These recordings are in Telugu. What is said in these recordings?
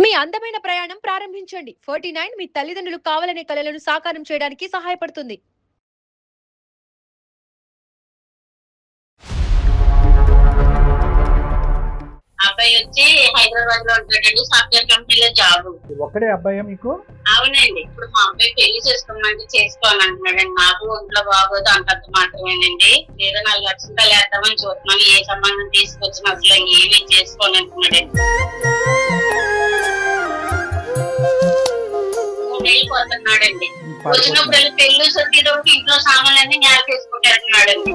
మీ అందమైన ప్రయాణం ప్రారంభించండి. 49 మీ తల్లిదండ్రులు కావాలనే కలలను సాకారం చేయడానికి సహాయపడుతుంది. అబ్బాయి వచ్చి హైదరాబాద్ లో ఉంటాడండి. సాఫ్ట్వేర్ కంపెనీలో జాబ్. ఒక్కడే అబ్బాయి మీకు? అవునండి. ఇప్పుడు మా అబ్బాయి పెళ్లి చేసుకోమంటే చేసుకోవాలంటున్నాడండి. నాకు ఒంట్లో బాగోదు అంతంత మాత్రమేనండి. లేదా 4 లక్షలు వేద్దామని చూస్తున్నాను. ఏ సంబంధం తీసుకొచ్చినా అసలు ఏమీ చేసుకోనంటున్నాడండి. 3 నెలలు పోతున్నాడండి. వచ్చినప్పుడు పెళ్లి సొద్దిలోకి ఇంట్లో సామాన్లన్నీ నేలకేసుకుంటున్నాడండి.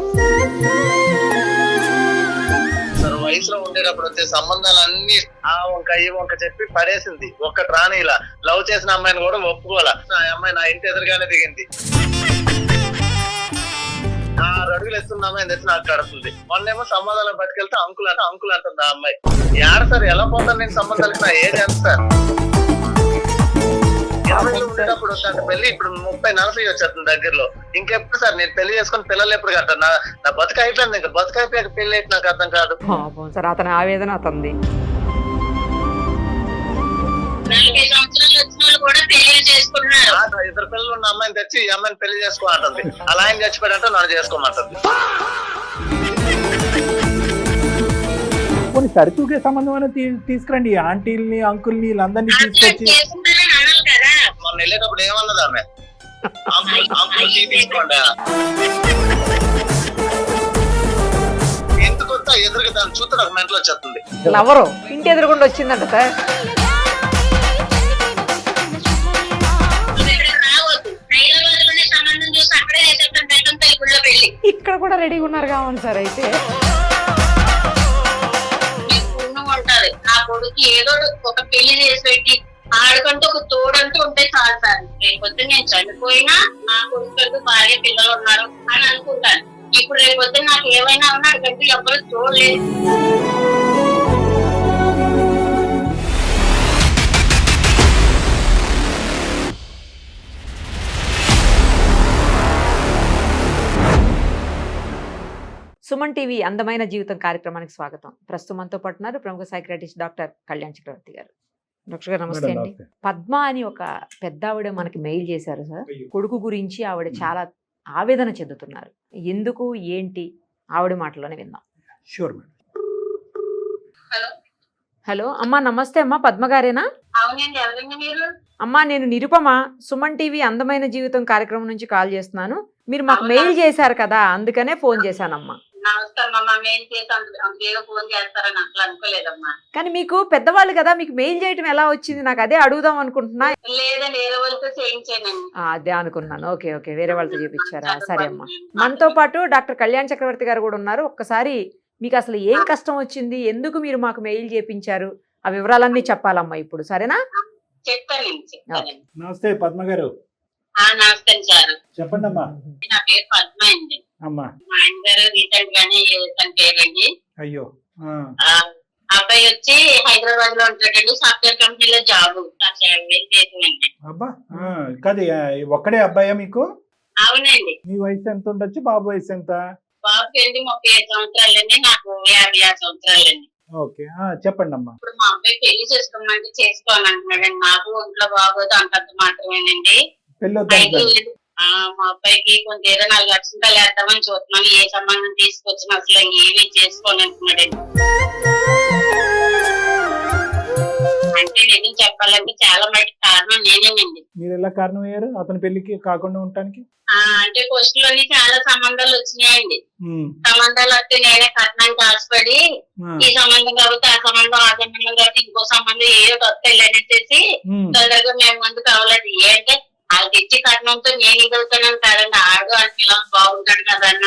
వయసులో ఉండేటప్పుడు వచ్చే సంబంధాలన్నీ ఆ వంక ఈ వంక చెప్పి పడేసింది. ఒక్కటి రాని ఇలా లవ్ చేసిన అమ్మాయిని కూడా ఒప్పుకోవాలా. ఆ అమ్మాయి నా ఇంటి ఎదురుగానే దిగింది. 6 అడుగులు ఎత్తున్న అమ్మాయిని తెచ్చి నాకు కడుతుంది. మొన్నేమో సంబంధాలను పట్టుకెళ్తే అంకుల్ అంటుంది ఆ అమ్మాయి. ఏడ సార్ ఎలా పోతాను నేను సంబంధాలకి? నా ఏజ్ ఎంత సార్? 20 ఉండేటప్పుడు వచ్చాను పెళ్లి. ఇప్పుడు 30-40 వచ్చేస్తుంది దగ్గరలో. ఇంకెప్పుడు సార్ నేను పెళ్లి చేసుకుని పిల్లలు ఎప్పుడు కట్టాను? నా బతుకు అయిపోయింది. ఇంకా బతుకు అయిపోయాక పెళ్లి అయితే నాకు అర్థం కాదు సార్. అతని ఆవేదన అతనిది. 40 సంవత్సరాలు వచ్చిన వాళ్ళు కూడా పెళ్లి చేసుకుంటున్నారు. 2 పిల్లలు ఉన్న అమ్మాయిని తెచ్చి ఈ అమ్మాయిని పెళ్లి చేసుకోమంటుంది. అలా ఆయన చచ్చిపోయాడంటే నన్ను చేసుకోమంటుంది. కొన్ని సరితూగే సంబంధం అనేది తీసుకురండి. ఆంటీల్ని అంకుల్ని వీళ్ళందరినీ తీసుకొచ్చి. మొన్న వెళ్ళేటప్పుడు ఏమన్నది ఆమె? తీసుకోండి ఎందుకు వస్తా ఎదురుగా దాన్ని చూస్తే నాకు మెంటల్ వచ్చేస్తుంది. ఎవరు ఇంటి ఎదురుకుండా వచ్చిందంట సార్. ఇక్కడ కూడా రెడీగా ఉన్నారు కావాలి సార్. అయితే ఉంటారు. నా కొడుకు ఏదో ఒక పెళ్లి చేసి పెట్టి ఆడుకంటూ ఒక తోడంటూ ఉంటే చాలు సార్. రేపొద్దు నేను చనిపోయినా నా కొడుకు భార్య పిల్లలు ఉన్నారు అని అనుకుంటాను. ఇప్పుడు రేపొద్దు నాకు ఏమైనా ఉన్నా అడిగంటూ ఎవరు చూడలేదు. సుమన్ టీవీ అందమైన జీవితం కార్యక్రమానికి స్వాగతం. ప్రస్తుతం మనతో పాటు ఉన్నారు ప్రముఖ సైకియాట్రిస్ట్ డాక్టర్ కళ్యాణ్ చక్రవర్తి గారు. డాక్టర్ గారు నమస్తే అండి. పద్మ అని ఒక పెద్ద ఆవిడ మనకి మెయిల్ చేశారు సార్. కొడుకు గురించి ఆవిడ చాలా ఆవేదన చెందుతున్నారు. ఎందుకు ఏంటి ఆవిడ మాటలోనే విందాం. Sure madam. హలో అమ్మా, నమస్తే అమ్మా. పద్మ గారేనా? అవునండి. ఎవరండి మీరు? అమ్మా నేను నిరుపమ, సుమన్ టీవీ అందమైన జీవితం కార్యక్రమం నుంచి కాల్ చేస్తున్నాను. మీరు మాకు మెయిల్ చేశారు కదా, అందుకనే ఫోన్ చేశానమ్మా. కానీ మీకు పెద్దవాళ్ళు కదా, మీకు మెయిల్ చేయటం ఎలా వచ్చింది? నాకు అదే అడుగుదాం అనుకుంటున్నా. అదే అనుకున్నాను. ఓకే ఓకే, వేరే వాళ్ళతో చేపించారా? సరే అమ్మా. మనతో పాటు డాక్టర్ కళ్యాణ్ చక్రవర్తి గారు కూడా ఉన్నారు. ఒక్కసారి మీకు అసలు ఏం కష్టం వచ్చింది, ఎందుకు మీరు మాకు మెయిల్ చేపించారు, ఆ వివరాలన్నీ చెప్పాలమ్మా ఇప్పుడు. సరేనా? నమస్తే పద్మ గారు. నమస్తే సార్. చెప్పండి అమ్మా. నా పేరు పద్మ అండి. అమ్మా. మా ఆయన గారు రీసెంట్ గానే తన పేరండి. అయ్యో. అబ్బాయి వచ్చి హైదరాబాద్ లో ఉంటాడండి. సాఫ్ట్వేర్ కంపెనీలో జాబ్. అబ్బా కాదు, ఒక్కడే అబ్బాయా మీకు? అవునండి. మీ వయసు ఎంత ఉండొచ్చు? బాబు వయసు ఎంత? బాబుకి 35 సంవత్సరాలండి. నాకు 56 సంవత్సరాలండి. ఓకే, చెప్పండి అమ్మా. ఇప్పుడు మా అబ్బాయి పెళ్లి చేసుకోమంటే చేసుకోవాలంటున్నాడండి. నాకు ఒంట్లో బాగోదు అంతంత మాత్రమేనండి. మా అబ్బాయికి కొంచెం ఏదో 4 లక్షలు వేద్దామని చూస్తున్నాను. ఏ సంబంధం తీసుకొచ్చినా అసలు ఏమీ చేసుకోనంటున్నాడండి. అంటే నేను చెప్పాలంటే చాలా మటుకు కారణం నేనేనండి. మీరు ఎలా కారణం అయ్యారు అతని పెళ్లికి కాకుండా ఉండటానికి? అంటే పోస్ట్ లోని చాలా సంబంధాలు వచ్చినాయండి. సంబంధాలు వస్తే నేనే కట్నానికి ఆశపడి ఈ సంబంధం కాబట్టి ఆ సంబంధం కాబట్టి ఇంకో సంబంధం ఏదో వస్తాయి అనేసి తొందరగా మేము ముందు కావాలండి. ఏంటంటే వాళ్ళు తెచ్చి కట్నంతో నేను ఇదవుతాను కదండి. ఆడు అని పిల్లలు బాగుంటాడు కదన్న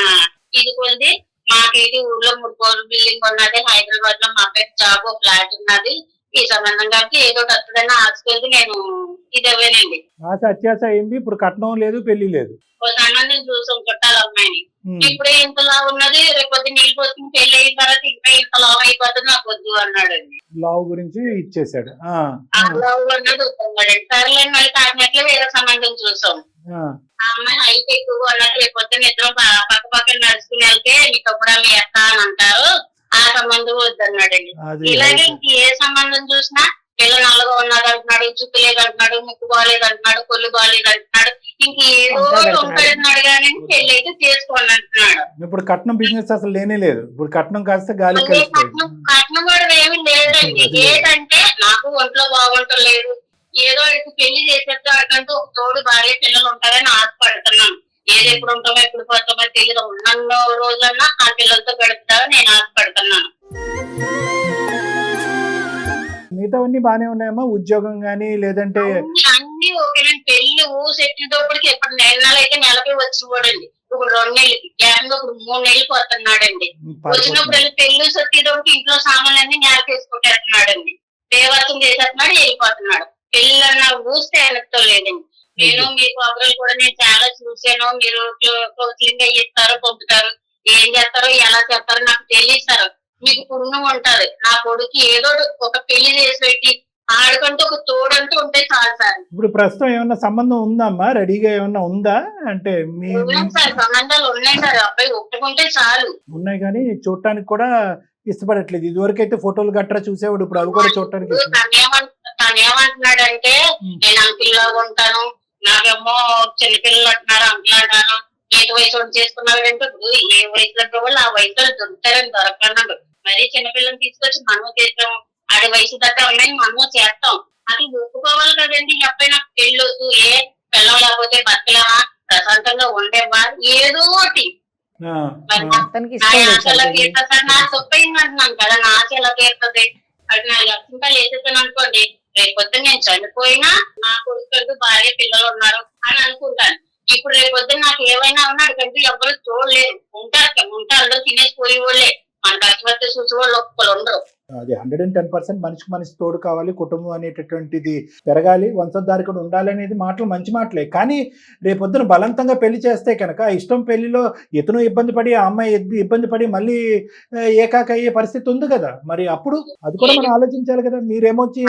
ఇది కొద్ది. మాకు ఇది ఊర్లో 3 కోట్ల బిల్డింగ్ ఉన్నది. హైదరాబాద్ లో మా అబ్బాయి జాబ్ ఫ్లాట్ ఉన్నది. ఈ సంబంధం కాబట్టి ఏదో వస్తుందని ఆశకెళ్ళి నేను ఇది అవ్వానండి. ఆశ అత్యాశ అయింది. ఇప్పుడు కట్నం లేదు, పెళ్లి లేదు. ఓ సంబంధం చూసాం చుట్టాల అమ్మాయిని. ఇప్పుడే ఇంతలా ఉన్నది, రేపొద్దు నీళ్ళు పోతుంది. పెళ్లి అయిన తర్వాత ఇంకా ఇంత లావ్ అయిపోతుంది, నాకు వద్దు అన్నాడండి. లావ్ గురించి ఇచ్చేసాడు. లావ్ అన్నది వస్తున్నాడండి. సరేలేని మళ్ళీ కాకినట్లు వేరే సంబంధం చూసాం. ఆ అమ్మాయి హైట్ ఎక్కువ అన్నట్టు రేపొద్దున ఇద్దరు పక్క పక్కన నడుచుకుని వెళ్తే మీకు అప్పుడు మీ అక్క అని అంటారు. ఆ సంబంధం వద్దన్నాడండి. ఇలాగే ఇంక ఏ సంబంధం చూసినా పిల్ల నల్లగా ఉన్న జుట్టు లేదంటున్నాడు, ముక్కు బాగాలేదంటున్నాడు, కొల్లు బాగాలేదంటున్నాడు, ఇంకేదో ఉంటాడన్నాడు కానీ పెళ్లి అయితే చేసుకోండి అంటున్నాడు. ఇప్పుడు కట్నం బిజినెస్ అసలు లేనే లేదు. ఇప్పుడు కట్నం కాస్త గాలి కట్నం కూడా ఏమి లేదండి. ఏంటంటే నాకు ఒంట్లో బాగుంటలేదు, ఏదో ఇటు పెళ్లి చేసేటంటూ ఒక తోడు భార్య పిల్లలు ఉంటారని ఆశపడుతున్నాను. ఏది ఎప్పుడు ఉంటామో ఎప్పుడు పోతామో తెలియదు. ఉన్న రోజులన్నా ఆ పిల్లలతో గడుపుతారని నేను ఆశపడుతున్నాను. మిగతావన్నీ బానే ఉన్నాయమ్మా, ఉద్యోగం గానీ లేదంటే అన్ని ఓకే. నేను పెళ్లి ఊసెట్టినప్పటికి ఎప్పుడు నెలలు అయితే నెలకి వచ్చి పోడండి. ఇప్పుడు 2 నెలలకి ఏకంగా ఇప్పుడు 3 నెలలకు వస్తున్నాడండి. వచ్చినప్పుడు పెళ్లి సత్తిదోడికి ఇంట్లో సామాన్లన్నీ నేలకేసుకుంటేస్తున్నాడండి. దేవత్వం చేసేస్తున్నాడు, వెళ్ళిపోతున్నాడు. పెళ్ళన్నా ఊస్తే వెనక్తో లేదండి. నేను మీ ప్రోగ్రాలు కూడా నేను చాలా చూసాను. మీరు కౌన్సిలింగ్ అయ్యిస్తారు, పంపుతారు, ఏం చేస్తారో ఎలా చేస్తారో నాకు తెలియస్తారు. మీకు పుణ్యం ఉంటారు. నా కొడుకు ఏదో ఒక పెళ్లి చేసి పెట్టి ఆడుకుంటూ ఒక తోడంటూ ఉంటే చాలు సార్. ఇప్పుడు ప్రస్తుతం ఏమన్నా సంబంధం ఉందమ్మా, రెడీగా ఏమన్నా ఉందా? అంటే సార్ సంబంధాలు ఉన్నాయి సార్, అబ్బాయి ఒప్పుకుంటే చాలు. ఉన్నాయి కానీ చూడటానికి కూడా ఇష్టపడట్లేదు. ఇదివరకు అయితే ఫోటోలు గట్రా చూసేవాడు, ఇప్పుడు అవి కూడా చూడటానికి తనేమంటున్నాడంటే నేను అంకిల్ లాగా ఉంటాను, నాకేమో చిన్నపిల్లలు అంటున్నారు, అంకుల్ అంటాను, ఏది వయసు చేసుకున్నాడంటే ఏ వయసులో వాళ్ళు ఆ వయసులో దొరుకుతారని దొరకన్నాడు. మరీ చిన్నపిల్లలు తీసుకొచ్చి మనము చేస్తాము, ఆడి వయసు దగ్గర ఉన్నాయి మనము చేస్తాం. అది ఒప్పుకోవాలి కదండి. ఈ అబ్బాయి నాకు పెళ్ళొద్దు, ఏ పిల్లలు లేకపోతే బతకలేమా, ప్రశాంతంగా ఉండేవా, ఏదో ఒకటి నా ఆశ ఎలా తీరుతుంది సార్? నా తప్పైంది అంటున్నాను కదా, నా ఆశ ఎలా తీరుతుంది? అది 4 లక్షల రూపాయలు వేసేసాను అనుకోండి, రేపొద్దు నేను చనిపోయినా నా కొడుకు భార్య పిల్లలు ఉన్నారు అని అనుకుంటాను. ఇప్పుడు రేపొద్దు నాకు ఏమైనా ఉన్నాడు కంటే ఎవరు చూడలేదు. ఉంటారు అందరూ తినేసి పోయి వాళ్ళే, మన కష్టపడితే చూసి వాళ్ళు ఒక్కరు ఉండరు. అది 110% మనిషికి మనిషి తోడు కావాలి, కుటుంబం అనేటటువంటిది పెరగాలి, వంశోద్ధారకుడు ఉండాలి అనేది మాటలు మంచి మాటలే. కానీ రేపొద్దున బలవంతంగా పెళ్లి చేస్తే కనుక ఇష్టం పెళ్లిలో ఇతను ఇబ్బంది పడి ఆ అమ్మాయి ఇబ్బంది పడి మళ్ళీ ఏకాక అయ్యే పరిస్థితి ఉంది కదా. మరి అప్పుడు అది కూడా మనం ఆలోచించాలి కదా. మీరేమొచ్చి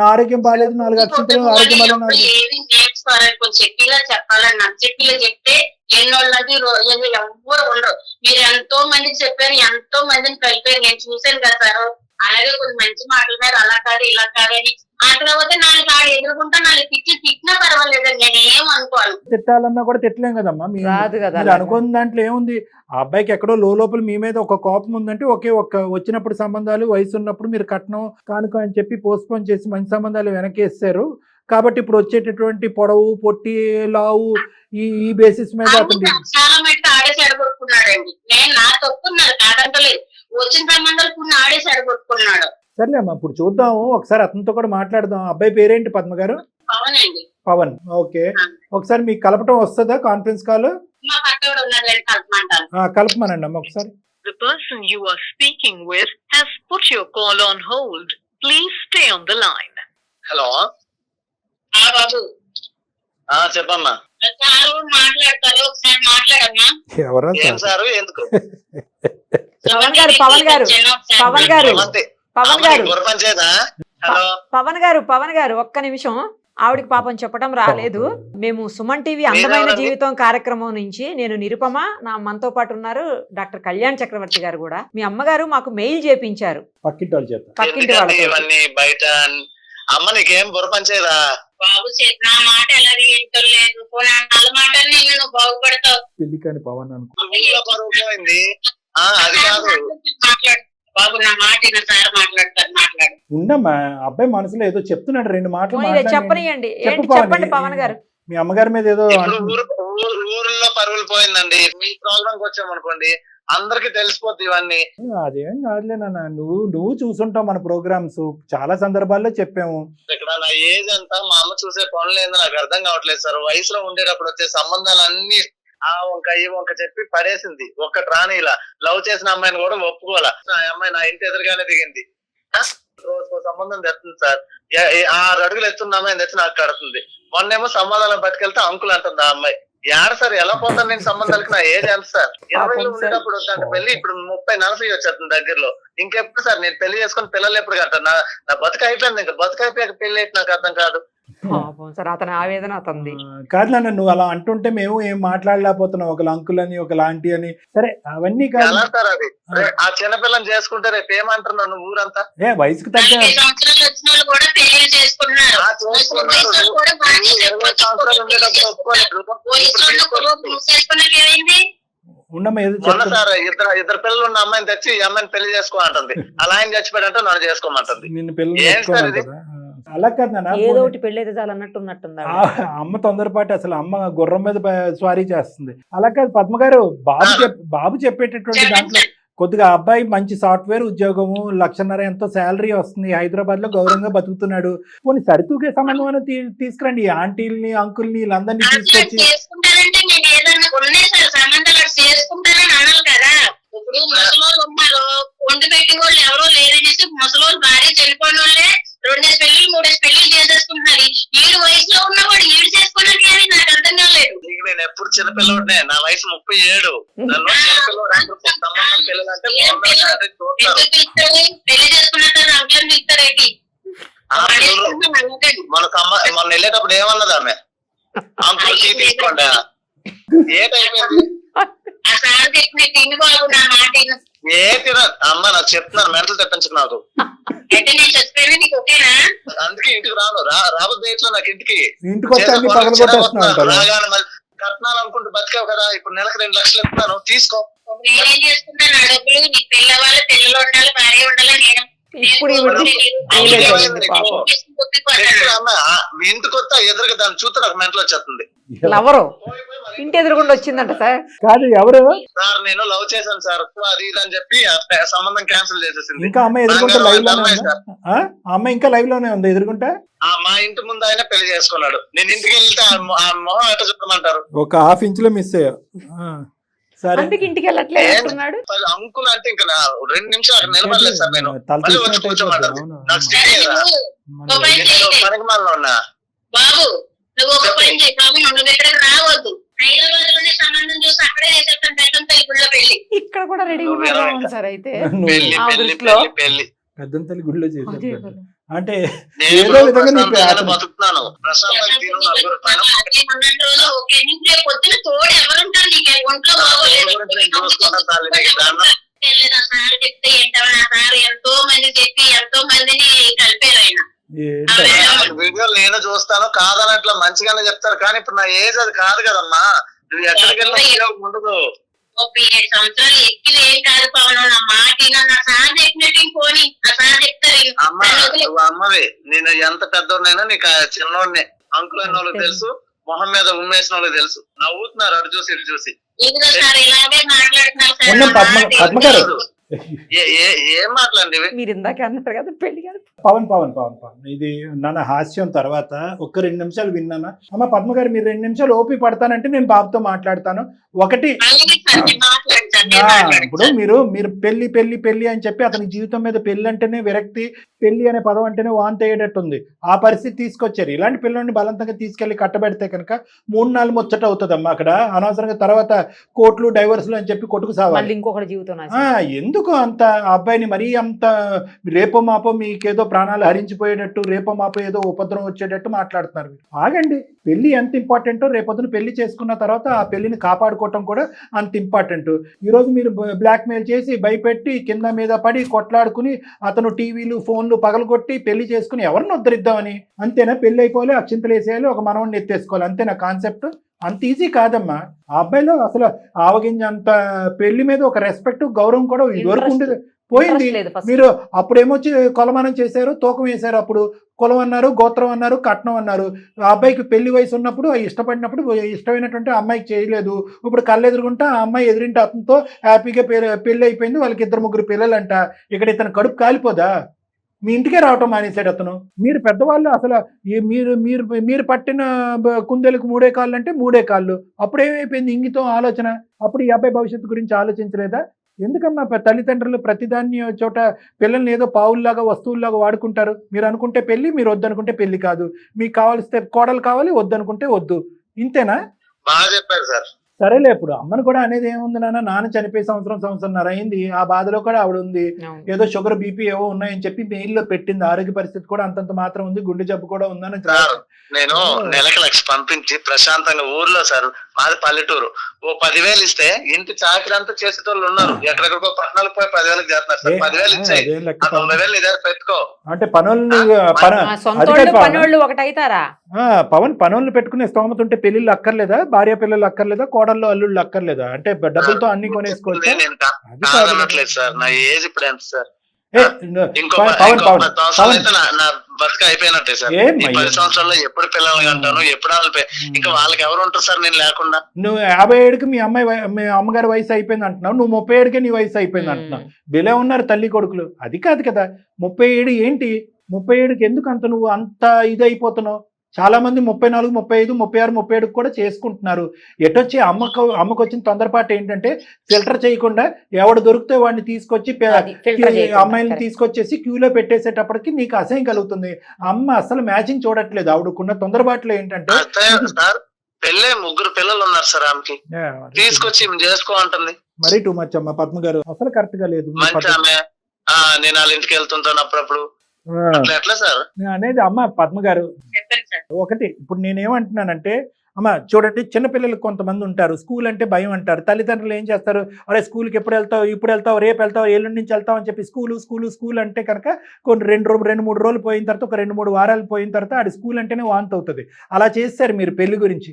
నా ఆరోగ్యం బాగాలేదు, 4 అక్షంతలు ఆరోగ్యం బాగాలేదు చెప్పిలా చెప్పాలని నాకు చెప్పిలా చెప్తే ఎన్నోళ్ళకి ఎవ్వరు ఉండరు. మీరు ఎంతో మందికి చెప్పారు, ఎంతో మందిని కలిపారు, నేను చూశాను కదా సార్. అలాగే కొన్ని మంచి మాటల మీద అలా కాదు ఇలా కాదు అని అట్లపోతే 4 ఆడు ఎదుర్కొంటా 4 తిట్టినా పర్వాలేదండి, నేను ఏం అనుకోను. తిట్టాలన్నా కూడా తిట్టలేం కదమ్మా. మీరు అనుకున్న దాంట్లో ఏముంది? ఆ అబ్బాయికి ఎక్కడో లోపల మీ మీద ఒక కోపం ఉందంటే వచ్చినప్పుడు సంబంధాలు వయసు ఉన్నప్పుడు మీరు కట్నం కానుక అని చెప్పి పోస్ట్పోన్ చేసి మంచి సంబంధాలు వెనకేస్తారు. కాబట్టి ఇప్పుడు వచ్చేటటువంటి పొడవు పొట్టి లావు ఈ బేసిస్ మీద చాలా మటుకు ఆడేసి అడగొట్టుకున్నాడండి. నేను నా తప్పున్నాను కాదంటలేదు, వచ్చిన సంబంధాలు కొన్ని ఆడేసి అడగొట్టుకున్నాడు. సర్లే అమ్మా, ఇప్పుడు చూద్దాము, ఒకసారి అతనితో కూడా మాట్లాడదాం. అబ్బాయి పేరేంటి పద్మ గారు? పవన్ అండి. పవన్. ఓకే, ఒకసారి మీకు కలపటం వస్తుందా కాన్ఫరెన్స్ కాల్? మా పక్కన ఉన్నాడు, కలపమంటాను. కలపమనండి అమ్మ ఒకసారి. The person you are speaking with has put your call on hold. Please stay on the line. Hello బాబు చెప్పమ్మా. సారు మాట్లాడతారు, ఒకసారి మాట్లాడమ్మా. ఎవరా ఏం సారు? ఎందుకు? పవన్ గారు పవన్ గారు పవన్ గారు పవన్ గారు హలో పవన్ గారు ఒక్క నిమిషం. ఆవిడికి పాపం చెప్పడం రాలేదు. మేము సుమన్ టీవీ అందమైన జీవితం కార్యక్రమం నుంచి నేను నిరుపమ, మనతో పాటు ఉన్నారు డాక్టర్ కళ్యాణ్ చక్రవర్తి గారు కూడా. మీ అమ్మగారు మాకు మెయిల్ చేపించారు పక్కింటి వాళ్ళు చేత. పక్కింటి వాళ్ళు ఇవన్నీ బయట. అమ్మ నీకేం బుర్రపంచేదా? బాబు నా మాట ఎలా వింటలేదు, వాళ్ళ మాటల్ని నేను బాగుపడతావు. పెళ్లి కాని పవన్ అనుకో పోయింది. అది కాదు మాట్లాడు బాబు, నా మాట సార్ మాట్లాడతారు, మాట్లాడు. ఉండమ్మా, అబ్బాయి మనసులో ఏదో చెప్తున్నాడు, 2 మాటలు చెప్పనియండి. చెప్పండి పవన్ గారు. మీ అమ్మగారి మీద ఏదో ఊర్లో పరువులు పోయిందండి. మీ ప్రోగ్రాంకి వచ్చామనుకోండి అందరికి తెలిసిపోద్ది ఇవన్నీ. అదేం కాదులే నాన్న, నువ్వు చూసుంటావు మన ప్రోగ్రామ్స్, చాలా సందర్భాల్లో చెప్పాము. ఇక్కడ నా ఏజ్ అంతా మా అమ్మ చూసే పనులు ఏందో నాకు అర్థం కావట్లేదు సార్. వయసులో ఉండేటప్పుడు వచ్చే సంబంధాలు అన్ని ఆ వంక ఈ వంక చెప్పి పడేసింది. ఒక్కటి రాని ఇలా లవ్ చేసిన అమ్మాయిని కూడా ఒప్పుకోవాలా. ఆ అమ్మాయి నా ఇంటి ఎదురుగానే దిగింది. రోజుకో సంబంధం తెస్తుంది సార్. 6 అడుగులు ఎత్తున్న అమ్మాయిని తెచ్చి నాకు కడుతుంది. మొన్నేమో సంబంధాలను పట్టుకెళ్తే అంకుల్ అంటుంది ఆ అమ్మాయి. ఏడ సార్ ఎలా పోతాను నేను సంబంధాలకి? నా ఏజ్ ఎంత సార్? 20లో ఉండేటప్పుడు వద్దంటే పెళ్లి, ఇప్పుడు 30-40 వచ్చేస్తుంది దగ్గరలో. ఇంకెప్పుడు సార్ నేను పెళ్లి చేసుకుని పిల్లలు ఎప్పుడు కట్టాను? నా బతుకు అయిపోయింది. ఇంకా బతుకు అయిపోయాక పెళ్లి అయితే నాకు అర్థం కాదు. సార్ అతని ఆవేదన అతనిది కాదు నాన్న, నువ్వు అలా అంటుంటే మేము ఏం మాట్లాడలేకపోతున్నావు. ఒక అంకుల్ అని ఒక లాంటి అని. సరే అవన్నీ కాదు సార్. అది ఆ చిన్నపిల్లని చేసుకుంటే రేపు ఏమంటున్నావు నువ్వు ఊరంతా? వయసుకు తగ్గ సంవత్సరాలు వచ్చిన వాళ్ళు కూడా పెళ్లి చేసుకుంటున్నారు. ఉండేటప్పుడు ఒప్పుకోలేదు. వయసులో ఉన్నప్పుడు మూసేసుకున్నాక ఏమైంది? ఉండమ్మా ఏదో మొన్న చెప్తున్నా. సార్ ఇద్దరు పిల్లలు ఉన్న అమ్మాయిని తెచ్చి ఈ అమ్మాయిని పెళ్లి చేసుకో అంటుంది. అలా ఆయన చచ్చిపోయాడంటే నన్ను చేసుకోమంటుంది. నిన్ను పెళ్లి ఏం సార్ ఇది? చేసుకోమంటారా? అలా కాదు నాన్న, ఏదో ఒకటి పెళ్ళైతే చాలు అన్నట్టు ఉన్నట్టుంది ఆ అమ్మ తొందరపాటు, అసలు అమ్మ గుర్రం మీద స్వారీ చేస్తుంది. అలా కాదు పద్మ గారు, బాబు చెప్పేటటువంటి దాంట్లో కొద్దిగా అబ్బాయి మంచి సాఫ్ట్వేర్ ఉద్యోగము, 1,50,000 ఎంతో శాలరీ వస్తుంది, హైదరాబాద్ లో గౌరవంగా బతుకుతున్నాడు, పోనీ సరితూగే సంబంధం అనేది తీసుకురండి. ఆంటీల్ని అంకుల్ని వీళ్ళందరినీ అట్లా తీసుకొచ్చి చేసుకుంటారంటే నేను ఏదన్నా ఉన్నాయి సార్ సంబంధాలు అట్లా చేసుకుంటారని అనాలి కదా. ఇప్పుడు ముసలోళ్ళు ఉన్నారు, వండి పెట్టి వాళ్ళు ఎవరో లేరనేసి ముసలోళ్ళు భార్య చనిపోయిన వాళ్ళే 2 పెళ్లి 3 పెళ్లి చేసేసుకుంటున్నారు. ఈడు వయసులో ఉన్నవాడు ఈడు చేసుకోవడానికి ఏమి నాకు అర్థం కాలేదు. నేను ఎప్పుడు చిన్నపిల్లనే, నా వయసు 37. నన్ను చిన్నపిల్లడు అంటారు. సంబంధం పిల్లలంటే ఎందుకు పిలుస్తారు? పెళ్లి చేసుకున్నారు అంకుల్ పిలుస్తారేంటి? మొన్న వెళ్ళేటప్పుడు ఏమన్నది ఆమె? అంకుల్ టీ తీసుకోండి. ఏ టైం ఆ సార్ చెప్పిన తిండి బాబు నా మాట విను. ఏ తిన అమ్మ నాకు చెప్తున్నాను, మెంటలు తెప్పించు నాకు. అయితే నేను చచ్చిపోయినా నీకు ఓకేనా? అందుకే ఇంటికి రాను, రాబోద్దు ఇట్లా నాకు ఇంటికి ఇంటికి వచ్చి అన్ని పగలగొట్టేస్తున్నావు. రాగానే కట్నాలు అనుకుంటూ బతికావు కదా, ఇప్పుడు నెలకు 2 లక్షలు ఇస్తున్నాను తీసుకో. నేనేం చేస్తున్నాను? ఆ డబ్బులు నీకు పిల్లవాళ్ళు పిల్లలు ఉండాలి, భార్య ఉండాలి. నేను ఇప్పుడు ఇంటికి వస్తా ఎదురుగా దాన్ని చూస్తే నాకు మెంటలు వచ్చేస్తుంది. లవరు ఇంటి ఎదురుకుండా వచ్చిందంట సార్. కాదు ఎవరు సార్ నేను లవ్ చేశాను సార్ అది ఇది అని చెప్పి సంబంధం క్యాన్సిల్ చేసేసింది. ఇంకా అమ్మాయి ఎదుర్కొంటే లైవ్ లోనే ఉందా? ఆ అమ్మాయి ఇంకా లైవ్ లోనే ఉంది ఎదుర్కొంటే. మా ఇంటి ముందు ఆయన పెళ్లి చేసుకున్నాడు. నేను ఇంటికి వెళ్తే ఆ మొహం ఎట్లా చెప్పమంటారు? ఒక ½ ఇంచులో మిస్ అయ్యా. సరే అందుకే ఇంటికి వెళ్ళట్లేదు అంటున్నాడు. అంకుల్ అంటే ఇంకా 2 నిమిషాలు అక్కడ నిలబడలేదు సార్. నేను తల మళ్ళీ వచ్చి తీసినట్టు కూర్చోమంటారు. అయిపోద్ది. నాకు స్టడీ కదా, పనికి మాలలో ఉన్నా. బాబు నువ్వు ఒక పని చేయి బాబు, నువ్వు ఇక్కడికి రావద్దు. హైదరాబాద్ లోనే సంబంధం చూసి అక్కడే చేసేస్తాను పెద్దంతల్లి గుళ్ళో పెళ్లి. ఇక్కడ కూడా రెడీ ఉన్నారు సార్. అయితే పెళ్లి ఆ పెళ్లి దృష్టిలో పెళ్లి పెళ్లి పెద్దంతల్లి గుడిలో అదే చేశారు కదా. అంటే నేను ఏదో విధంగా నీకు ప్రశాంతంగానే బతుకుతున్నాను. ప్రశాంతంగా తిను, నలుగురు పైన అదే ఉన్నన్ని రోజులు ఓకే. నీకు రేపు పొద్దున తోడు ఎవరుంటారు? నీకు ఒంట్లో వెళ్ళేది ఆ సార్ చెప్తే ఏంటవా? ఆ సార్ ఎంతో మంది చెప్పి ఎంతో మందిని కలిపారు ఆయన. వీడియోలు నేను చూస్తాను, కాదనట్లా మంచిగానే చెప్తారు. కానీ ఇప్పుడు నా ఏజ్ అది కాదు కదమ్మా. నువ్వు ఎక్కడికి వెళ్ళినా ఉపయోగం ఉండదు. 37 సంవత్సరాలు ఎక్కిది ఏం కాదు పవన్. నా మాట నా సార్ చెప్పినట్టు పోనీ ఆ సార్ చెప్తారు. అమ్మ నువ్వు అమ్మవి, నేను ఎంత పెద్దోడినైనా నీకు చిన్నోడిని. అంకుల్ అయిన వాళ్ళకి తెలుసు, మొహం మీద ఉమ్మేసిన వాళ్ళకి తెలుసు. నవ్వుతున్నారు అటు చూసి ఇటు చూసి. ఇదిగో సార్ ఇలాగే మాట్లాడుతున్నారు ఉన్నాం పద్మ గారు. ఏం మాట్లాడండి మీరు ఇందాక అన్నారు కదా పెళ్లి గారు. పవన్ ఇది నాన్న హాస్యం తర్వాత ఒక్క 2 నిమిషాలు విన్నానా? అమ్మ పద్మ గారు మీరు 2 నిమిషాలు ఓపి పడతానంటే నేను బాబుతో మాట్లాడతాను. ఒకటి ఇప్పుడు మీరు పెళ్లి అని చెప్పి అతని జీవితం మీద పెళ్లి అంటేనే విరక్తి, పెళ్లి అనే పదం అంటేనే వాంతి అయ్యేటట్టుంది. ఆ పరిస్థితి తీసుకొచ్చారు. ఇలాంటి పిల్లల్ని బలవంతంగా తీసుకెళ్లి కట్టబెడితే కనుక 3-4 ముచ్చట అవుతుందమ్మా అక్కడ. అనవసరంగా తర్వాత కోర్టులు డైవర్సులు అని చెప్పి కొట్టుకు సావాలి. ఇంకొకటి జీవితం ఎందుకు అంత అబ్బాయిని మరీ అంత రేపో మాపో మీకేదో ప్రాణాలు హరించిపోయేటట్టు, రేపో మాపో ఏదో ఉపద్రవం వచ్చేటట్టు మాట్లాడుతున్నారు. ఆగండి. పెళ్లి ఎంత ఇంపార్టెంటో రేపొద్దున పెళ్లి చేసుకున్న తర్వాత ఆ పెళ్లిని కాపాడుకోవటం కూడా అంత ఇంపార్టెంట్. ఈరోజు మీరు బ్లాక్మెయిల్ చేసి భయపెట్టి కింద మీద పడి కొట్లాడుకుని అతను టీవీలు ఫోన్లు పగలగొట్టి పెళ్లి చేసుకుని ఎవరిని ఉద్ధరిద్దామని అంతేనా? పెళ్లి అయిపోవాలి, అక్షింతలు వేసేయాలి, ఒక మనవడిని ఎత్తేసుకోవాలి, అంతేనా కాన్సెప్ట్? అంత ఈజీ కాదమ్మా. ఆ అబ్బాయిలో అసలు ఆవగింజ అంత పెళ్లి మీద ఒక రెస్పెక్ట్ గౌరవం కూడా ఇదివరకు ఉండేది, పోయింది. మీరు అప్పుడేమొచ్చి కొలమానం చేశారు, తూకం వేశారు. అప్పుడు కులం అన్నారు, గోత్రం అన్నారు, కట్నం అన్నారు. ఆ అబ్బాయికి పెళ్లి వయసు ఉన్నప్పుడు ఇష్టపడినప్పుడు ఇష్టమైనటువంటి అమ్మాయికి చేయలేదు. ఇప్పుడు కళ్ళెదురుగుంటా ఆ అమ్మాయి ఎదురింటి అతనితో హ్యాపీగా పెళ్లి అయిపోయింది. వాళ్ళకి 2-3 పిల్లలంట. ఇక్కడ ఇతను కడుపు కాలిపోదా? మీ ఇంటికే రావటం మానేశాడు అతను. మీరు పెద్దవాళ్ళు అసలు మీరు పట్టిన కుందేలకు 3 కాళ్ళు అంటే 3 కాళ్ళు. అప్పుడేమైపోయింది ఇంగితం ఆలోచన? అప్పుడు ఈ అబ్బాయి భవిష్యత్తు గురించి ఆలోచించలేదా? ఎందుకమ్మా తల్లిదండ్రులు ప్రతిదాన్ని చోట పిల్లల్ని ఏదో పావుల్లాగా వస్తువుల్లాగా వాడుకుంటారు? మీరు అనుకుంటే పెళ్లి, మీరు వద్దనుకుంటే పెళ్లి కాదు. మీకు కావాల్స్తే కోడలు కావాలి, వద్దనుకుంటే వద్దు. ఇంతేనా? బాగా చెప్పారు సార్. సరేలే. ఇప్పుడు అమ్మను కూడా అనేది ఏముంది నాన్న చనిపోయి సంవత్సరంన్నర అయింది. ఆ బాధలో కూడా ఆవిడ ఉంది. ఏదో షుగర్ బీపీ ఏవో ఉన్నాయని చెప్పి మెయిల్లో పెట్టింది. ఆరోగ్య పరిస్థితి కూడా అంతంత మాత్రం ఉంది, గుండె జబ్బు కూడా ఉందని. నేను నెలకు 1,00,000 పంపించి ప్రశాంతంగా ఊర్లో సార్ మాది పల్లెటూరు. ఓ 10,000 ఇస్తే ఇంటి చాకరీ అంతా చేసేటోళ్ళు ఉన్నారు. ఎక్కడెక్కడికో పట్టణాలకు పోయి 10,000 చేస్తున్నారు సార్. 10,000 ఇచ్చాయి, అదేం లెక్క ఆ 90,000 నీ దగ్గర పెట్టుకో. అంటే పనులు సొంతోళ్ళు పనోళ్ళు ఒకటైతారా? పవన్ పనులు పెట్టుకునే స్తోమత ఉంటే పెళ్లిళ్ళు అక్కర్లేదా? భార్య పిల్లలు అక్కర్లేదా? కోడళ్ళు అల్లుళ్ళు అక్కర్లేదా? అంటే డబ్బులతో అన్ని కొనేసుకోవచ్చు. నేను అది కాదు. కాదనట్లేదు సార్, నా ఏజ్ ఇప్పుడు ఎంత సార్? ఏ, ఇంకో పవన్ 10 పవన్ సంవత్సరాలు అయితే నా బతుక అయిపోయినట్టే సార్. ఏం ఈ 10 సంవత్సరాల్లో ఎప్పుడు పిల్లల్ని కంటాను, ఎప్పుడు వాళ్ళని ఇంకా వాళ్ళకి ఎవరు ఉంటారు సార్ నేను లేకుండా? నువ్వు 57కి మీ అమ్మగారి వయసు అయిపోయింది అంటున్నావు, నువ్వు 37కే నీ వయసు అయిపోయింది అంటున్నావు. బిలే ఉన్నారు తల్లి కొడుకులు. అది కాదు కదా 37 ఏంటి? 37కి ఎందుకు అంత నువ్వు అంత ఇది అయిపోతున్నావు? చాలా మంది 34, 35, 36, 37 కూడా చేసుకుంటున్నారు. ఎటొచ్చి అమ్మకు వచ్చిన తొందరపాటు ఏంటంటే ఫిల్టర్ చేయకుండా ఎవడు దొరికితే వాడిని తీసుకొచ్చి అమ్మాయిని తీసుకొచ్చేసి క్యూలో పెట్టేసేటప్పటికి నీకు అసహ్యం కలుగుతుంది. అమ్మ అసలు మ్యాచింగ్ చూడట్లేదు. ఆవిడకున్న తొందరపాట్లు ఏంటంటే సార్ పెళ్ళే 3 పిల్లలు ఉన్నారు సార్, ఆమెకి తీసుకొచ్చి చేసుకో అంటుంది. మరీ టూ మచ్ అమ్మ. పద్మ గారు అసలు కరెక్ట్ గా లేదు. మంచి ఆమె. నేను వాళ్ళ ఇంటికి వెళ్తుంటాను అప్పుడప్పుడు. ఎట్లా సార్ అనేది అమ్మ పద్మ గారు? ఒకటి ఇప్పుడు నేనేమంటున్నానంటే అమ్మ చూడండి, చిన్నపిల్లలకు కొంతమంది ఉంటారు స్కూల్ అంటే భయం అంటారు. తల్లిదండ్రులు ఏం చేస్తారు, అరే స్కూల్కి ఎప్పుడు వెళ్తావు, ఇప్పుడు వెళ్తావు, రేపు వెళ్తావు, ఎల్లుండి నుంచి వెళ్తావు అని చెప్పి స్కూల్ అంటే కనుక కొన్ని 2-3 రోజులు పోయిన తర్వాత, ఒక 2-3 వారాలు పోయిన తర్వాత ఆడి స్కూల్ అంటేనే వాంతి అవుతుంది. అలా చేస్తారు మీరు పెళ్లి గురించి.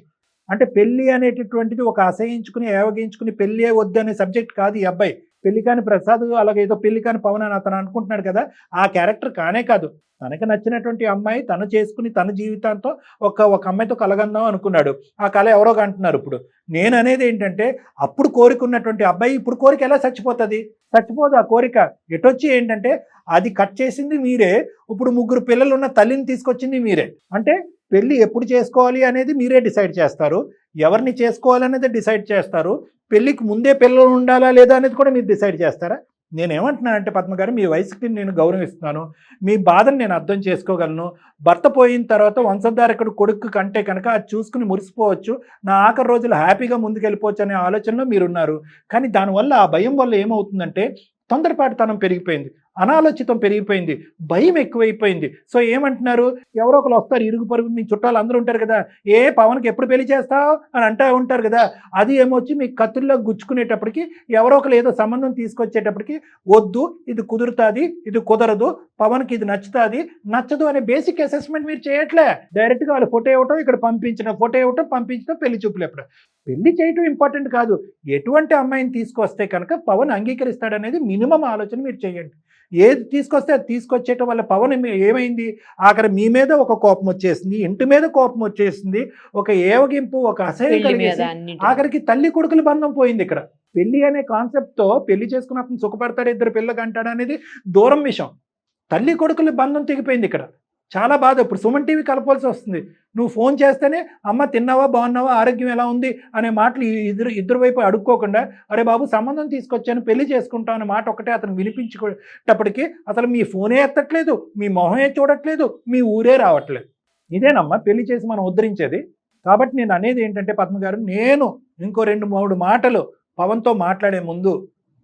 అంటే పెళ్లి అనేటటువంటిది ఒక అసహించుకుని ఏవగించుకుని పెళ్లి వద్దు అనే సబ్జెక్ట్ కాదు ఈ అబ్బాయి. పెళ్లి కాని ప్రసాద్ అలాగే ఏదో పెళ్లి కాని పవన్ అని అతను అనుకుంటున్నాడు కదా, ఆ క్యారెక్టర్ కానే కాదు. తనకు నచ్చినటువంటి అమ్మాయి తను చేసుకుని తన జీవితంతో ఒక అమ్మాయితో కలగందాం అనుకున్నాడు. ఆ కళ ఎవరో అంటున్నారు. ఇప్పుడు నేను అనేది ఏంటంటే అప్పుడు కోరికున్నటువంటి అబ్బాయి ఇప్పుడు కోరిక ఎలా చచ్చిపోతుంది? చచ్చిపోదు ఆ కోరిక. ఎటొచ్చి ఏంటంటే అది కట్ చేసింది మీరే, ఇప్పుడు 3 పిల్లలు ఉన్న తల్లిని తీసుకొచ్చింది మీరే. అంటే పెళ్లి ఎప్పుడు చేసుకోవాలి అనేది మీరే డిసైడ్ చేస్తారు, ఎవరిని చేసుకోవాలనేది డిసైడ్ చేస్తారు. పెళ్లికి ముందే పిల్లలు ఉండాలా లేదా అనేది కూడా మీరు డిసైడ్ చేస్తారా? నేనేమంటున్నానంటే పద్మ గారు, మీ వయసుకి నేను గౌరవిస్తున్నాను, మీ బాధను నేను అర్థం చేసుకోగలను. భర్త పోయిన తర్వాత వంశధారకుడు కొడుకు కంటే కనుక అది చూసుకుని మురిసిపోవచ్చు, నా ఆఖరి రోజులు హ్యాపీగా ముందుకెళ్ళిపోవచ్చు అనే ఆలోచనలో మీరున్నారు. కానీ దానివల్ల ఆ భయం వల్ల ఏమవుతుందంటే తొందరపాటుతనం పెరిగిపోయింది, అనాలోచితం పెరిగిపోయింది, భయం ఎక్కువైపోయింది. సో ఏమంటున్నారు, ఎవరో ఒకరు వస్తారు, ఇరుగు పరుగు మీ చుట్టాలు అందరూ ఉంటారు కదా, ఏ పవన్కి ఎప్పుడు పెళ్లి చేస్తావు అని అంటూ ఉంటారు కదా. అది ఏమొచ్చి మీ కత్తుల్లో గుచ్చుకునేటప్పటికి ఎవరో ఒకరు ఏదో సంబంధం తీసుకొచ్చేటప్పటికి వద్దు, ఇది కుదురుతుంది, ఇది కుదరదు, పవన్కి ఇది నచ్చుతుంది, నచ్చదు అనే బేసిక్ అసెస్మెంట్ మీరు చేయట్లే. డైరెక్ట్గా వాళ్ళు ఫోటో ఇవ్వటం, ఇక్కడ ఫోటో ఇవ్వటం, పంపించడం, పెళ్లి చూపులు ఎప్పుడు. పెళ్లి చేయటం ఇంపార్టెంట్ కాదు, ఎటువంటి అమ్మాయిని తీసుకొస్తే కనుక పవన్ అంగీకరిస్తాడనేది మినిమం ఆలోచన మీరు చేయండి. ఏది తీసుకొస్తే అది తీసుకొచ్చేయటం వల్ల పవన్ ఏమైంది, ఆఖరి మీ మీద ఒక కోపం వచ్చేసింది, ఇంటి మీద కోపం వచ్చేసింది, ఒక ఏవగింపు, ఒక అసహ్యం కలిగేసి ఆఖరికి తల్లి కొడుకుల బంధం పోయింది. ఇక్కడ పెళ్లి అనే కాన్సెప్ట్తో పెళ్లి చేసుకున్న అతను సుఖపడతాడు, 2 పిల్లలు కంటాడు అనేది దూరం విషయం. తల్లి కొడుకుల బంధం తెగిపోయింది ఇక్కడ. చాలా బాధ. ఇప్పుడు సుమన్ టీవీ కలపాల్సి వస్తుంది. నువ్వు ఫోన్ చేస్తేనే అమ్మ తిన్నావా, బాగున్నావా, ఆరోగ్యం ఎలా ఉంది అనే మాటలు ఇద్దరు వైపు అడుక్కోకుండా, అరే బాబు సంబంధం తీసుకొచ్చాను పెళ్లి చేసుకుంటాం అనే మాట ఒకటే అతను వినిపించుకునేటప్పటికి అసలు మీ ఫోనే ఎత్తట్లేదు, మీ మొహమే చూడట్లేదు, మీ ఊరే రావట్లేదు. ఇదేనమ్మా పెళ్లి చేసి మనం ఉద్ధరించేది. కాబట్టి నేను అనేది ఏంటంటే పద్మ గారు, నేను ఇంకో 2-3 మాటలు పవన్తో మాట్లాడే ముందు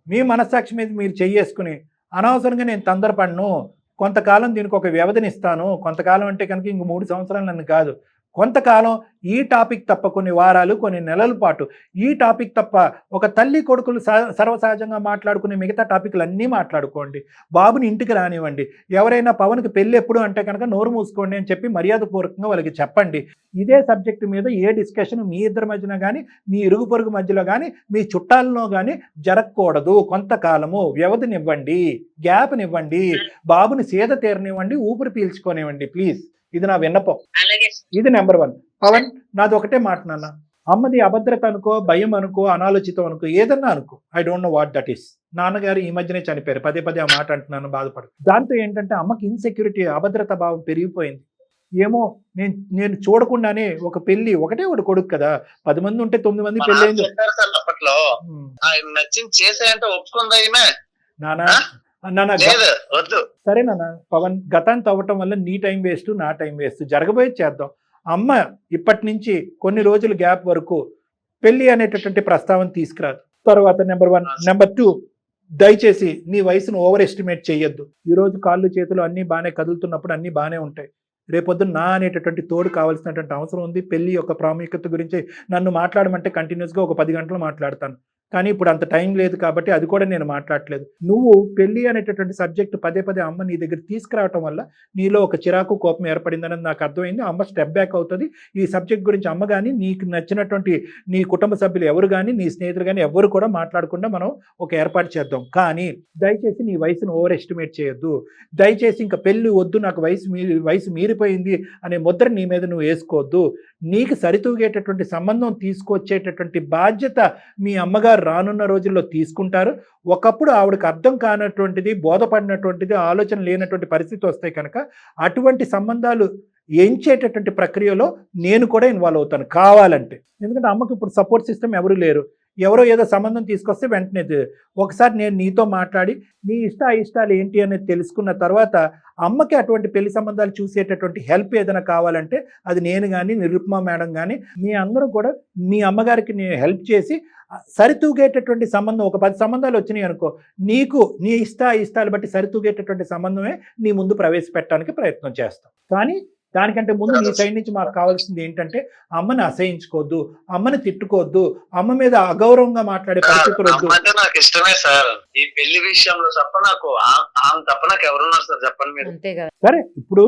మీ మనస్సాక్షి మీద మీరు చెయ్యేసుకుని అనవసరంగా నేను తొందరపడను, కొంతకాలం దీనికి ఒక వ్యవధినిస్తాను, కొంతకాలం అంటే కనుక ఇంక 3 సంవత్సరాలు నన్ను కాదు, కొంతకాలం ఈ టాపిక్ తప్ప కొన్ని వారాలు, కొన్ని నెలల పాటు ఈ టాపిక్ తప్ప ఒక తల్లి కొడుకులు సర్వసహజంగా మాట్లాడుకునే మిగతా టాపిక్లు అన్నీ మాట్లాడుకోండి, బాబుని ఇంటికి రానివ్వండి, ఎవరైనా పవన్కి పెళ్ళి ఎప్పుడు అంటే కనుక నోరు మూసుకోండి అని చెప్పి మర్యాదపూర్వకంగా వాళ్ళకి చెప్పండి. ఇదే సబ్జెక్టు మీద ఏ డిస్కషన్ మీ ఇద్దరి మధ్యన కానీ, మీ ఇరుగు పొరుగు మధ్యలో కానీ, మీ చుట్టాలలో కానీ జరగకూడదు. కొంతకాలము వ్యవధినివ్వండి, గ్యాప్నివ్వండి, బాబుని సేద తీరనివ్వండి, ఊపిరి పీల్చుకోనివ్వండి ప్లీజ్. ఇది నా విన్నపం. ఇది నెంబర్ 1. పవన్, నాది ఒకటే మాట నాన్న, అమ్మది అభద్రత అనుకో, భయం అనుకో, అనాలోచితం అనుకో, ఏదన్నా అనుకో, I don't know what that is. నాన్నగారు ఈ మధ్యనే చనిపోయారు, పదే ఆ మాట అంటున్నాను, బాధపడు. దాంతో ఏంటంటే అమ్మకి ఇన్సెక్యూరిటీ, అభద్రత భావం పెరిగిపోయింది. ఏమో నేను చూడకుండానే ఒక పెళ్లి, ఒకటే ఒక కొడుకు కదా, 10 మంది ఉంటే 9 మంది పెళ్లి అయింది. అప్పట్లో నచ్చింది చేసేయంటే ఒప్పుకుందా నానా సరే నాన్న, పవన్ గతాన్ని తవ్వటం వల్ల నీ టైం వేస్ట్, నా టైం వేస్ట్, జరగబోయేది చేద్దాం. అమ్మ ఇప్పటి నుంచి కొన్ని రోజులు గ్యాప్ వరకు పెళ్లి అనేటటువంటి ప్రస్తావన తీసుకురాదు. తర్వాత నెంబర్ 1. నెంబర్ 2, దయచేసి నీ వయసును ఓవర్ ఎస్టిమేట్ చేయొద్దు. ఈరోజు కాళ్ళు చేతులు అన్నీ బాగానే కదులుతున్నప్పుడు అన్నీ బాగానే ఉంటాయి, రేపొద్దున నా అనేటటువంటి తోడు కావాల్సినటువంటి అవసరం ఉంది. పెళ్లి యొక్క ప్రాముఖ్యత గురించి నన్ను మాట్లాడమంటే కంటిన్యూస్గా ఒక 10 గంటలు మాట్లాడతాను, కానీ ఇప్పుడు అంత టైం లేదు కాబట్టి అది కూడా నేను మాట్లాడట్లేదు. నువ్వు పెళ్లి అనేటటువంటి సబ్జెక్ట్ పదే పదే అమ్మ నీ దగ్గర తీసుకురావటం వల్ల నీలో ఒక చిరాకు కోపం ఏర్పడిందని నాకు అర్థమైంది. అమ్మ స్టెప్ బ్యాక్ అవుతుంది. ఈ సబ్జెక్ట్ గురించి అమ్మ కానీ నీకు నచ్చినటువంటి నీ కుటుంబ సభ్యులు ఎవరు కానీ నీ స్నేహితులు కానీ ఎవరు కూడా మాట్లాడకుండా మనం ఒక ఏర్పాటు చేద్దాం. కానీ దయచేసి నీ వయసును ఓవర్ ఎస్టిమేట్ చేయొద్దు. దయచేసి ఇంకా పెళ్లి వద్దు, నాకు వయసు మీరిపోయింది అనే ముద్ర నీ మీద నువ్వు వేసుకోవద్దు. నీకు సరితూగేటటువంటి సంబంధం తీసుకొచ్చేటటువంటి బాధ్యత మీ అమ్మగారు రానున్న రోజుల్లో తీసుకుంటారు. ఒకప్పుడు ఆవిడకి అర్థం కానటువంటిది, బోధపడినటువంటిది, ఆలోచన లేనటువంటి పరిస్థితి వస్తాయి కనుక అటువంటి సంబంధాలు ఎంచేటటువంటి ప్రక్రియలో నేను కూడా ఇన్వాల్వ్ అవుతాను కావాలంటే. ఎందుకంటే అమ్మకి ఇప్పుడు సపోర్ట్ సిస్టమ్ ఎవరు లేరు. ఎవరో ఏదో సంబంధం తీసుకొస్తే వెంటనే ఒకసారి నేను నీతో మాట్లాడి నీ ఇష్టాలు ఏంటి అనేది తెలుసుకున్న తర్వాత అమ్మకి అటువంటి పెళ్లి సంబంధాలు చూసేటటువంటి హెల్ప్ ఏదైనా కావాలంటే అది నేను కానీ నిరుపమ మేడం కానీ మీ అందరూ కూడా మీ అమ్మగారికి నేను హెల్ప్ చేసి సరితూగేటటువంటి సంబంధం, ఒక 10 సంబంధాలు వచ్చినాయి అనుకో, నీకు నీ ఇష్టాలు బట్టి సరితూగేటటువంటి సంబంధమే నీ ముందు ప్రవేశపెట్టడానికి ప్రయత్నం చేస్తాం. కానీ దానికంటే ముందు నీ సైడ్ నుంచి మాకు కావాల్సింది ఏంటంటే అమ్మని అసహించుకోవద్దు, అమ్మని తిట్టుకోవద్దు, అమ్మ మీద అగౌరవంగా మాట్లాడే పరిస్థితులు వద్దు. నాకు ఇష్టమే సార్. ఈ పెళ్లి విషయంలో తప్ప నాకు తప్ప నాకు ఎవరున్నారు సార్ చెప్పండి మీరు. అంతే కదా. సరే, ఇప్పుడు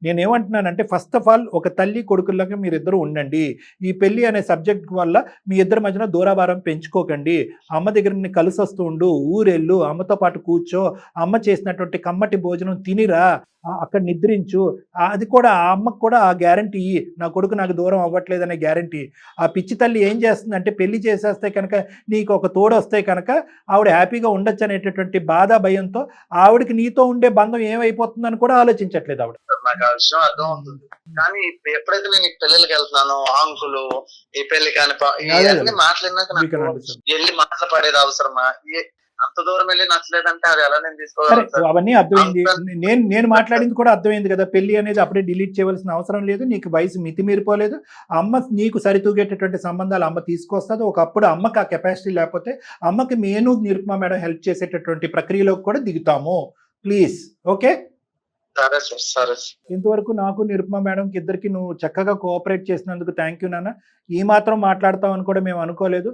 నేనేమంటున్నానంటే ఫస్ట్ ఆఫ్ ఆల్ ఒక తల్లి కొడుకుల్లాగా మీరిద్దరు ఉండండి. ఈ పెళ్లి అనే సబ్జెక్ట్ వల్ల మీ ఇద్దరి మధ్యన దూరాభారం పెంచుకోకండి. అమ్మ దగ్గర కలిసి వస్తూ ఉండు, ఊరెళ్ళు, అమ్మతో పాటు కూర్చో, అమ్మ చేసినటువంటి కమ్మటి భోజనం తినిరా, అక్కడ నిద్రించు. అది కూడా ఆ అమ్మకు కూడా ఆ గ్యారంటీ, నా కొడుకు నాకు దూరం అవ్వట్లేదనే గ్యారంటీ. ఆ పిచ్చి తల్లి ఏం చేస్తుందంటే పెళ్లి చేసేస్తే కనుక నీకు ఒక తోడు వస్తే కనుక ఆవిడ హ్యాపీగా ఉండొచ్చు అనేటటువంటి బాధ భయంతో ఆవిడకి నీతో ఉండే బంధం ఏమైపోతుందని కూడా ఆలోచించట్లేదు ఆవిడ. నాకు ఆ విషయం అర్థం అవుతుంది, కానీ ఎప్పుడైతే నేను ఈ పెళ్ళికి వెళ్తున్నానో ఆంకులు ఈ పెళ్లి కాని ఇవన్నీ మాట్లాడినాక నాకు వెళ్ళి మాట్లాడేది అవసరమా? అంత దూరం వెళ్ళి నచ్చలేదంటే అది ఎలా నేను తీసుకోవాలి? అవన్నీ అర్థమైంది. నేను మాట్లాడింది కూడా అర్థమైంది కదా. పెళ్లి అనేది అప్పుడే డిలీట్ చేయవలసిన అవసరం లేదు. నీకు వయసు మితిమీరిపోలేదు. అమ్మ నీకు సరితూగేటటువంటి సంబంధాలు అమ్మ తీసుకొస్తుంది. ఒకప్పుడు అమ్మకి ఆ కెపాసిటీ లేకపోతే అమ్మకి నేను నిరుపమ మేడం హెల్ప్ చేసేటటువంటి ప్రక్రియలోకి కూడా దిగుతాము. Please, okay? ఇంతవరకు నాకు నిరుపమ మేడంకి ఇద్దరికి నువ్వు చక్కగా కోఆపరేట్ చేసినందుకు థ్యాంక్ యూ నాన్న. ఈ మాత్రం మాట్లాడతామని కూడా మేము అనుకోలేదు.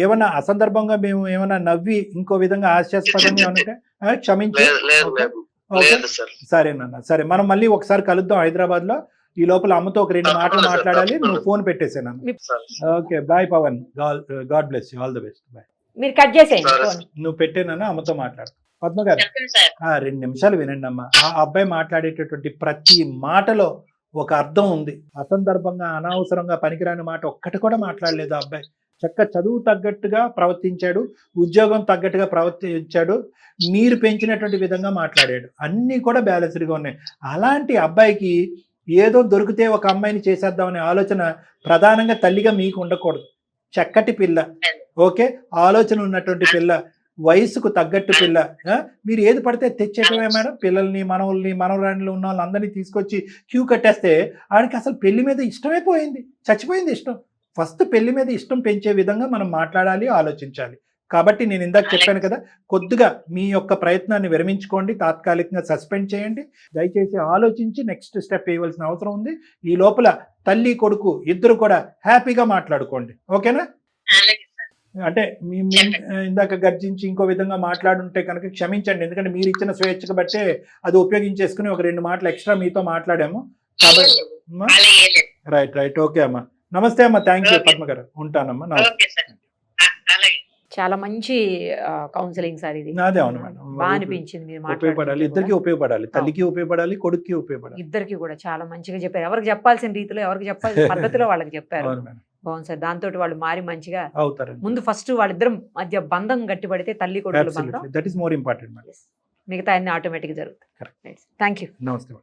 ఏమన్నా అసందర్భంగా మేము ఏమన్నా నవ్వి ఇంకో విధంగా హాస్యాస్పదంగా ఏమంటే క్షమించు. సరేనన్నా, సరే, మనం మళ్ళీ ఒకసారి కలుద్దాం హైదరాబాద్ లో. ఈ లోపల అమ్మతో ఒక 2 మాటలు మాట్లాడాలి. నువ్వు ఫోన్ పెట్టేసాను. Okay, bye Pavan. God bless you, all the best. Bye. మీరు కట్ చేసేయండి. నువ్వు పెట్టేనన్నా అమ్మతో మాట్లాడు. పద్మ గారు 2 నిమిషాలు వినండి అమ్మా. ఆ అబ్బాయి మాట్లాడేటటువంటి ప్రతి మాటలో ఒక అర్థం ఉంది. అసందర్భంగా అనవసరంగా పనికిరాని మాట ఒక్కటి కూడా మాట్లాడలేదు ఆ అబ్బాయి. చక్క చదువు తగ్గట్టుగా ప్రవర్తించాడు, ఉద్యోగం తగ్గట్టుగా ప్రవర్తించాడు, మీరు పెంచినటువంటి విధంగా మాట్లాడాడు. అన్నీ కూడా బ్యాలెన్స్డ్గా ఉన్నాయి. అలాంటి అబ్బాయికి ఏదో దొరికితే ఒక అమ్మాయిని చేసేద్దామనే ఆలోచన ప్రధానంగా తల్లిగా మీకు ఉండకూడదు. చక్కటి పిల్ల, ఓకే, ఆలోచన ఉన్నటువంటి పిల్ల, వయసుకు తగ్గట్టు పిల్ల. మీరు ఏది పడితే తెచ్చేటమే మేడం. పిల్లల్ని, మనవల్ని, మనవరాణిలో ఉన్న వాళ్ళందరినీ తీసుకొచ్చి క్యూ కట్టేస్తే ఆడికి అసలు పెళ్లి మీద ఇష్టమే పోయింది, చచ్చిపోయింది ఇష్టం. ఫస్ట్ పెళ్లి మీద ఇష్టం పెంచే విధంగా మనం మాట్లాడాలి, ఆలోచించాలి. కాబట్టి నేను ఇందాక చెప్పాను కదా, కొద్దిగా మీ యొక్క ప్రయత్నాన్ని విరమించుకోండి, తాత్కాలికంగా సస్పెండ్ చేయండి. దయచేసి ఆలోచించి నెక్స్ట్ స్టెప్ వేయవలసిన అవసరం ఉంది. ఈ లోపల తల్లి కొడుకు ఇద్దరు కూడా హ్యాపీగా మాట్లాడుకోండి, ఓకేనా? అంటే మీ ఇందాక గర్జించి ఇంకో విధంగా మాట్లాడుంటే కనుక క్షమించండి. ఎందుకంటే మీరు ఇచ్చిన స్వేచ్ఛకు బట్టే అది ఉపయోగించేసుకుని ఒక 2 మాటలు ఎక్స్ట్రా మీతో మాట్లాడాము కాబట్టి. రైట్, ఓకే అమ్మా. నమస్తే అమ్మా, థ్యాంక్ యూ పద్మ గారు. ఉంటానమ్మా. చాలా మంచి కౌన్సిలింగ్ సార్ ఇది. అదే, అవును మేడం, బాగా అనిపించింది. ఉపయోగపడాలి, ఇద్దరికి ఉపయోగపడాలి, తల్లికి ఉపయోగపడాలి, కొడుక్కి ఉపయోగపడాలి. ఇద్దరికి కూడా చాలా మంచిగా చెప్పారు. ఎవరికి చెప్పాల్సిన రీతిలో, ఎవరికి చెప్పాల్సిన పద్ధతిలో వాళ్ళకి చెప్పారు. బాగుంది సార్. దాంతో వాళ్ళు మారి మంచిగా అవుతారు. ముందు ఫస్ట్ వాళ్ళిద్దరం మధ్య బంధం గట్టిపడితే తల్లి కొడుకుల బంధం, దట్ ఈస్ మోర్ ఇంపార్టెంట్. మిగతా అన్ని ఆటోమేటిక్ జరుగుతాయి. Thank you. నమస్తే.